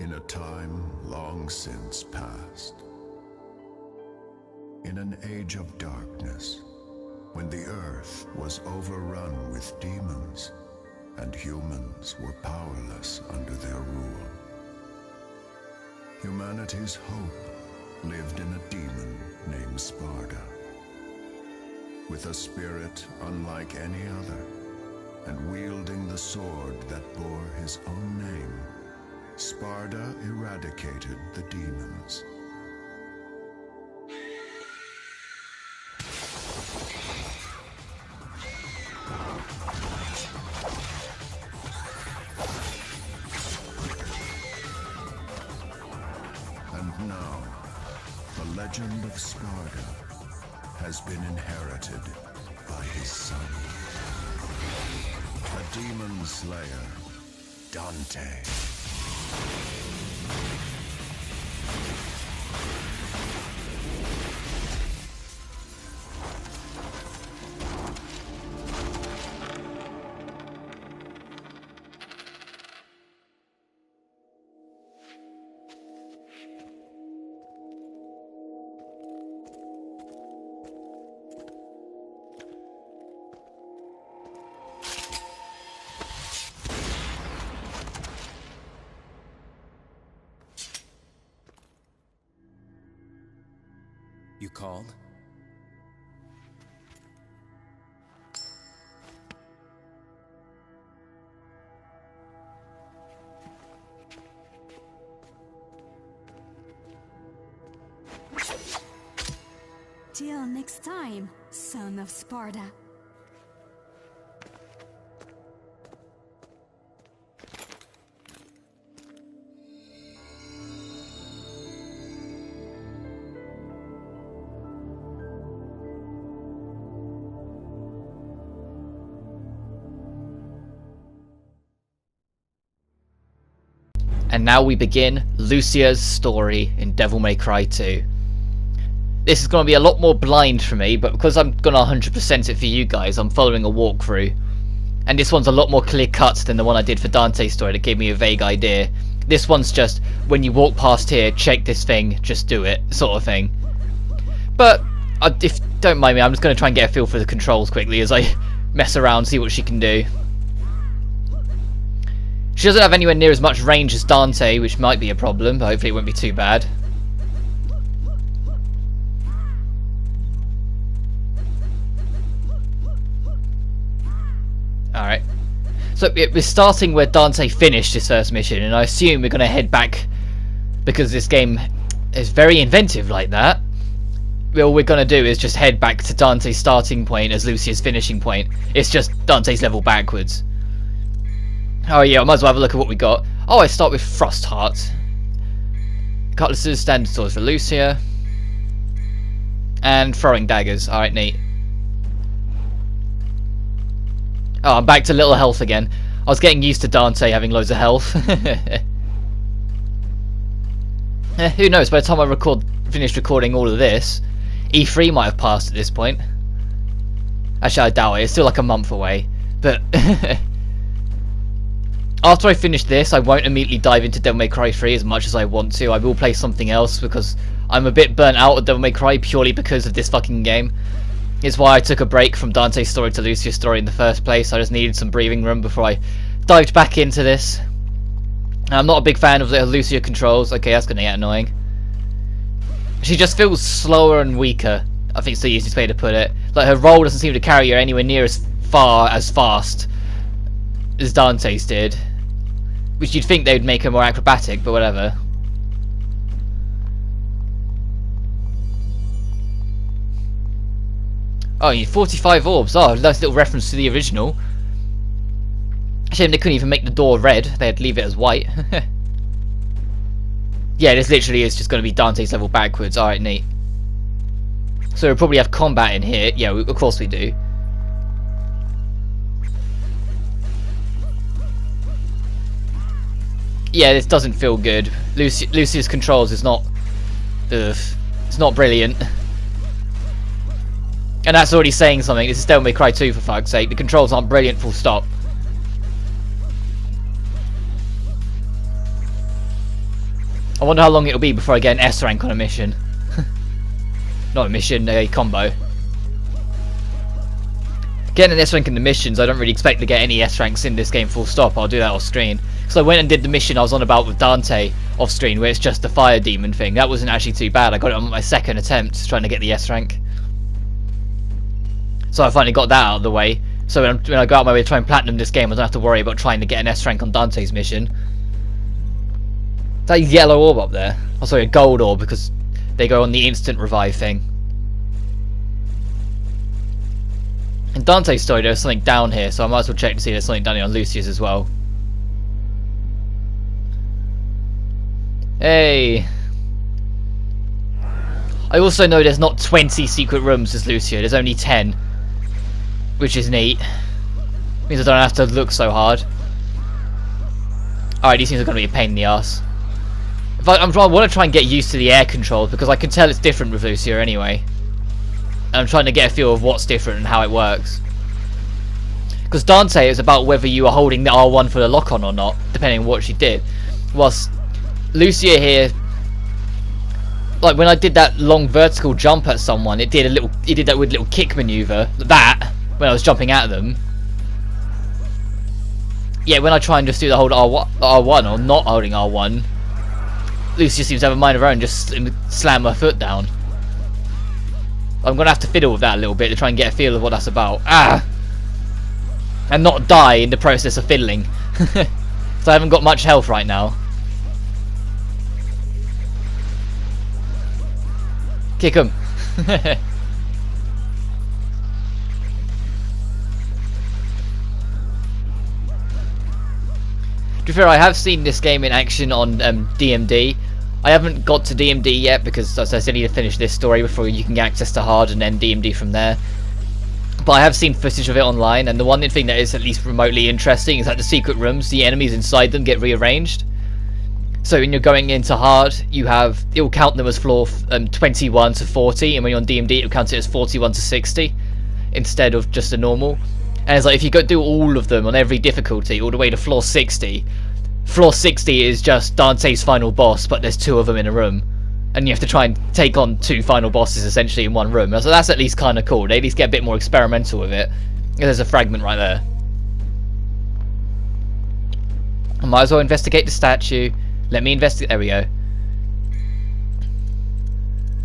In a time long since past, in an age of darkness, when the earth was overrun with demons and humans were powerless under their rule, humanity's hope lived in a demon named Sparda. With a spirit unlike any other, and wielding the sword that bore his own name, Sparda eradicated the demons. And now, the legend of Sparda has been inherited by his son, a demon slayer, Dante. You called? Till next time, son of Sparda. And now we begin Lucia's story in Devil May Cry 2. This is going to be a lot more blind for me, but because I'm going to 100% it for you guys, I'm following a walkthrough. And this one's a lot more clear cut than the one I did for Dante's story that gave me a vague idea. This one's just, when you walk past here, check this thing, just do it, sort of thing. But, if don't mind me, I'm just going to try and get a feel for the controls quickly as I mess around, see what she can do. She doesn't have anywhere near as much range as Dante, which might be a problem, but hopefully it won't be too bad. Alright. So we're starting where Dante finished his first mission, and I assume we're going to head back, because this game is very inventive like that. All we're going to do is just head back to Dante's starting point as Lucia's finishing point. It's just Dante's level backwards. Oh yeah, I might as well have a look at what we got. Oh, I start with Frost Heart. Cutlasses, standard swords for Lucia. And throwing daggers. Alright, neat. Oh, I'm back to little health again. I was getting used to Dante having loads of health. Who knows, by the time I finish recording all of this, E3 might have passed at this point. Actually, I doubt it. It's still like a month away. But after I finish this, I won't immediately dive into Devil May Cry 3 as much as I want to. I will play something else because I'm a bit burnt out of Devil May Cry purely because of this fucking game. It's why I took a break from Dante's story to Lucia's story in the first place. I just needed some breathing room before I dived back into this. I'm not a big fan of the Lucia controls. Okay, that's gonna get annoying. She just feels slower and weaker. I think it's the easiest way to put it. Like, her roll doesn't seem to carry her anywhere near as fast as Dante's did. Which you'd think they would make her more acrobatic, but whatever. Oh, you 45 orbs. Oh, nice little reference to the original. Shame they couldn't even make the door red. They'd leave it as white. Yeah, this literally is just going to be Dante's level backwards. Alright, neat. So we'll probably have combat in here. Yeah, of course we do. Yeah, this doesn't feel good. Lucia's controls is not... Ugh. It's not brilliant. And that's already saying something. This is Devil May Cry 2, for fuck's sake. The controls aren't brilliant, full stop. I wonder how long it'll be before I get an S rank on a mission. Not a mission, a combo. Getting an S rank in the missions, I don't really expect to get any S ranks in this game full stop. I'll do that off screen. So I went and did the mission I was on about with Dante off screen, where it's just the fire demon thing. That wasn't actually too bad. I got it on my second attempt trying to get the S rank. So I finally got that out of the way. So when I go out my way to try and platinum this game, I don't have to worry about trying to get an S rank on Dante's mission. That yellow orb up there. Oh, sorry, a gold orb, because they go on the instant revive thing. In Dante's story, there's something down here, so I might as well check to see if there's something down here on Lucia's as well. Hey! I also know there's not 20 secret rooms as Lucia, there's only 10. Which is neat. Means I don't have to look so hard. Alright, these things are going to be a pain in the ass. I want to try and get used to the air controls, because I can tell it's different with Lucia anyway. And I'm trying to get a feel of what's different and how it works. Because Dante is about whether you are holding the R1 for the lock-on or not, depending on what she did. Whilst Lucia here, like when I did that long vertical jump at someone, it did that with a little kick maneuver. That when I was jumping at them. Yeah, when I try and just do the hold R1 or not holding R1, Lucia seems to have a mind of her own, just slam her foot down. I'm gonna have to fiddle with that a little bit to try and get a feel of what that's about. Ah! And not die in the process of fiddling. So I haven't got much health right now. Kick him. To be fair, I have seen this game in action on DMD. I haven't got to DMD yet because, as I said, I need to finish this story before you can get access to hard and then DMD from there. But I have seen footage of it online, and the one thing that is at least remotely interesting is that the secret rooms, the enemies inside them get rearranged. So when you're going into hard, it'll count them as floor 21 to 40, and when you're on DMD, it'll count it as 41 to 60 instead of just a normal. And it's like if you go do all of them on every difficulty, all the way to floor 60. Floor 60 is just Dante's final boss, but there's 2 of them in a room. And you have to try and take on 2 final bosses essentially in one room. So that's at least kind of cool. They at least get a bit more experimental with it. There's a fragment right there. I might as well investigate the statue. Let me investigate. There we go.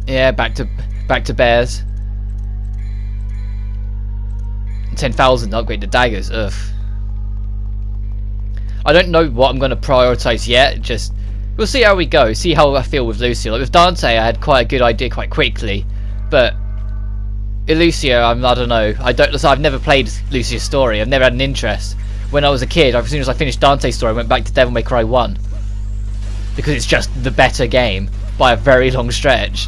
Yeah, back to bears. 10,000 to upgrade the daggers. Ugh. I don't know what I'm going to prioritise yet. Just we'll see how we go. See how I feel with Lucia. Like with Dante, I had quite a good idea quite quickly, but Lucia, I don't know. I've never played Lucia's story. I've never had an interest. When I was a kid, as soon as I finished Dante's story, I went back to Devil May Cry 1 because it's just the better game by a very long stretch.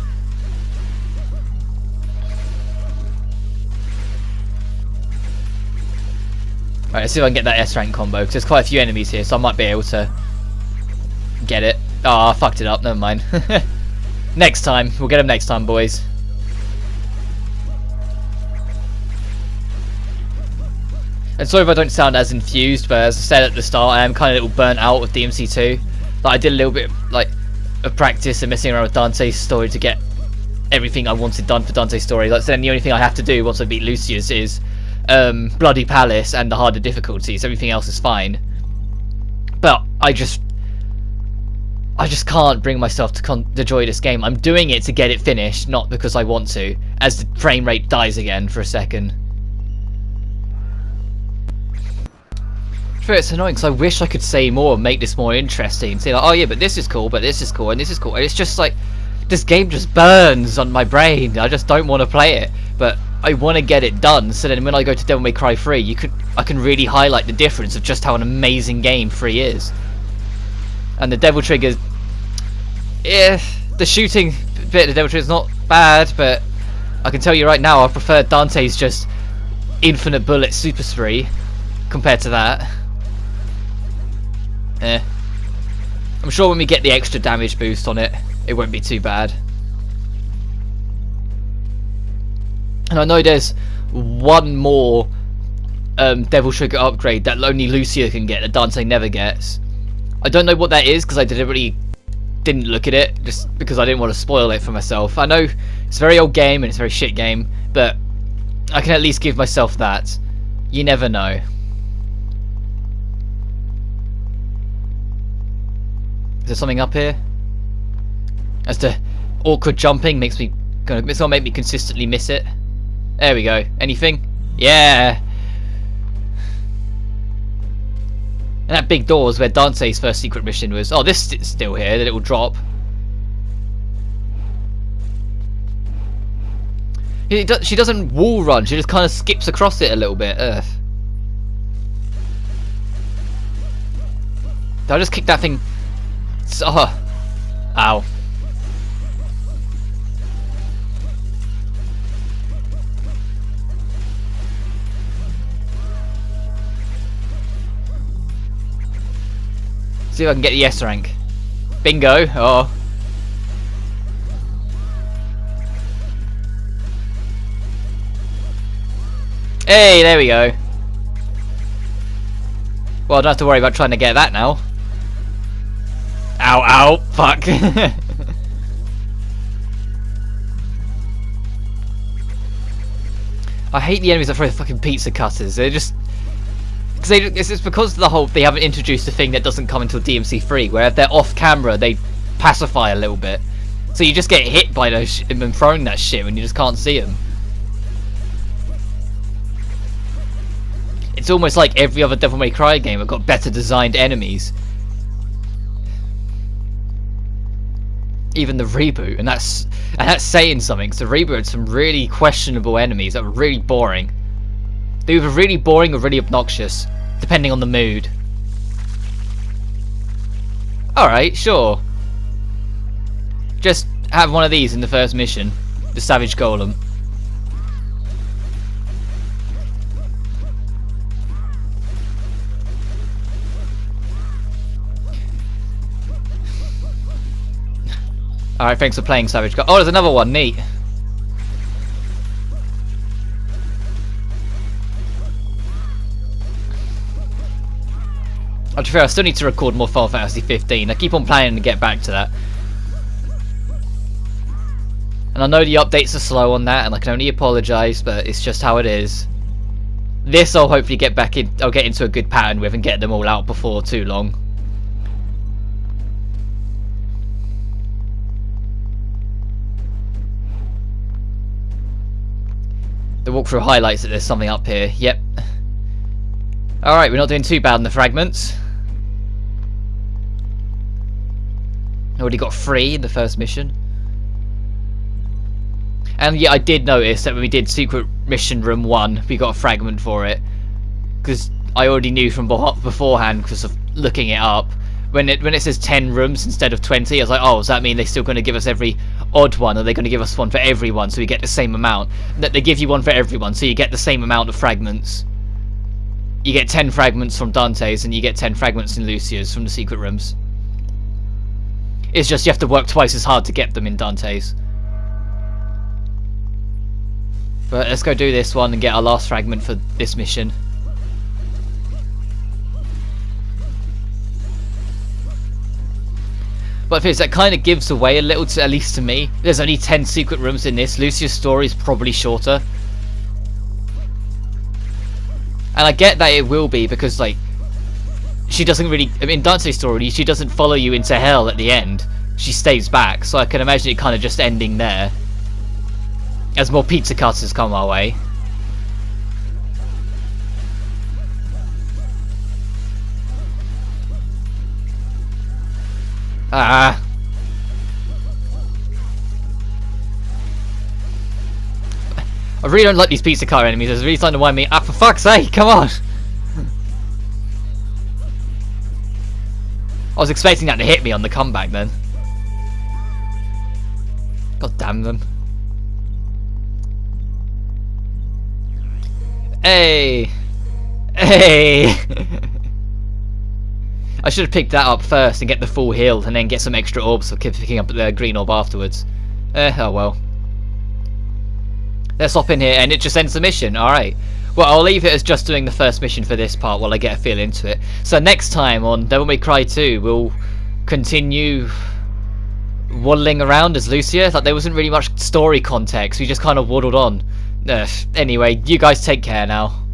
Right, let's see if I can get that S rank combo, because there's quite a few enemies here, so I might be able to get it. Oh, I fucked it up, never mind. Next time, we'll get them next time, boys. And sorry if I don't sound as infused, but as I said at the start, I am kind of a little burnt out with DMC2. Like, I did a little bit of practice and messing around with Dante's story to get everything I wanted done for Dante's story. Like I said, the only thing I have to do once I beat Lucia's is Bloody Palace and the harder difficulties. Everything else is fine. But I just can't bring myself to enjoy this game. I'm doing it to get it finished, not because I want to, as the frame rate dies again for a second. It's annoying because I wish I could say more and make this more interesting. Say like, oh yeah, but this is cool, but this is cool, and this is cool. And it's just like, this game just burns on my brain. I just don't want to play it, but I want to get it done. So then when I go to Devil May Cry 3, I can really highlight the difference of just how an amazing game 3 is. And the Devil Trigger, the shooting bit of the Devil Trigger is not bad, but I can tell you right now, I prefer Dante's just infinite bullet super spree compared to that. I'm sure when we get the extra damage boost on it, it won't be too bad. And I know there's one more Devil Trigger upgrade that only Lucia can get that Dante never gets. I don't know what that is because I deliberately didn't look at it just because I didn't want to spoil it for myself. I know it's a very old game and it's a very shit game, but I can at least give myself that. You never know. Is there something up here? As to awkward jumping it's gonna make me consistently miss it. There we go. Anything? Yeah. And that big door is where Dante's first secret mission was. Oh, this is still here. The little drop. She doesn't wall run. She just kind of skips across it a little bit. Ugh. Did I just kick that thing? Oh. Ow. See if I can get the S rank. Bingo. Oh. Hey, there we go. Well, I don't have to worry about trying to get that now. Ow, ow, fuck. I hate the enemies that throw fucking pizza cutters. They're just... It's because they haven't introduced a thing that doesn't come until DMC3, where if they're off camera, they pacify a little bit. So you just get hit by those and throwing that shit when you just can't see them. It's almost like every other Devil May Cry game have got better designed enemies. Even the reboot, and that's saying something. So the reboot had some really questionable enemies that were really boring. They were really boring or really obnoxious, depending on the mood. Alright, sure. Just have one of these in the first mission. The Savage Golem. Alright, thanks for playing Savage Golem. Oh, there's another one, neat. To be fair, I still need to record more Final Fantasy 15. I keep on planning to get back to that. And I know the updates are slow on that, and I can only apologise, but it's just how it is. This I'll hopefully get back in. I'll get into a good pattern with and get them all out before too long. The walkthrough highlights that there's something up here. Yep. Alright, we're not doing too bad on the fragments. Already got 3 in the first mission. And yeah, I did notice that when we did Secret Mission Room 1, we got a fragment for it. Because I already knew from beforehand, because of looking it up. When it says 10 rooms instead of 20, I was like, oh, does that mean they're still going to give us every odd one? Or are they going to give us one for everyone so we get the same amount? That they give you one for everyone, so you get the same amount of fragments. You get 10 fragments from Dante's, and you get 10 fragments in Lucia's from the secret rooms. It's just you have to work twice as hard to get them in Dante's. But let's go do this one and get our last fragment for this mission. But if that kind of gives away a little, at least to me. There's only 10 secret rooms in this. Lucia's story is probably shorter. And I get that it will be, because like she doesn't really, I mean, Dante's story, she doesn't follow you into hell at the end. She stays back, so I can imagine it kind of just ending there. As more pizza cutters come our way. Ah. I really don't like these pizza car enemies. It's really starting to wind me up. For fuck's sake, come on! I was expecting that to hit me on the comeback then. God damn them. Hey! Hey! I should have picked that up first and get the full heal and then get some extra orbs for picking up the green orb afterwards. Oh well. Let's hop in here and it just ends the mission. Alright. Well, I'll leave it as just doing the first mission for this part while I get a feel into it. So next time on Devil May Cry 2, we'll continue waddling around as Lucia. Like, there wasn't really much story context. We just kind of waddled on. Anyway, you guys take care now.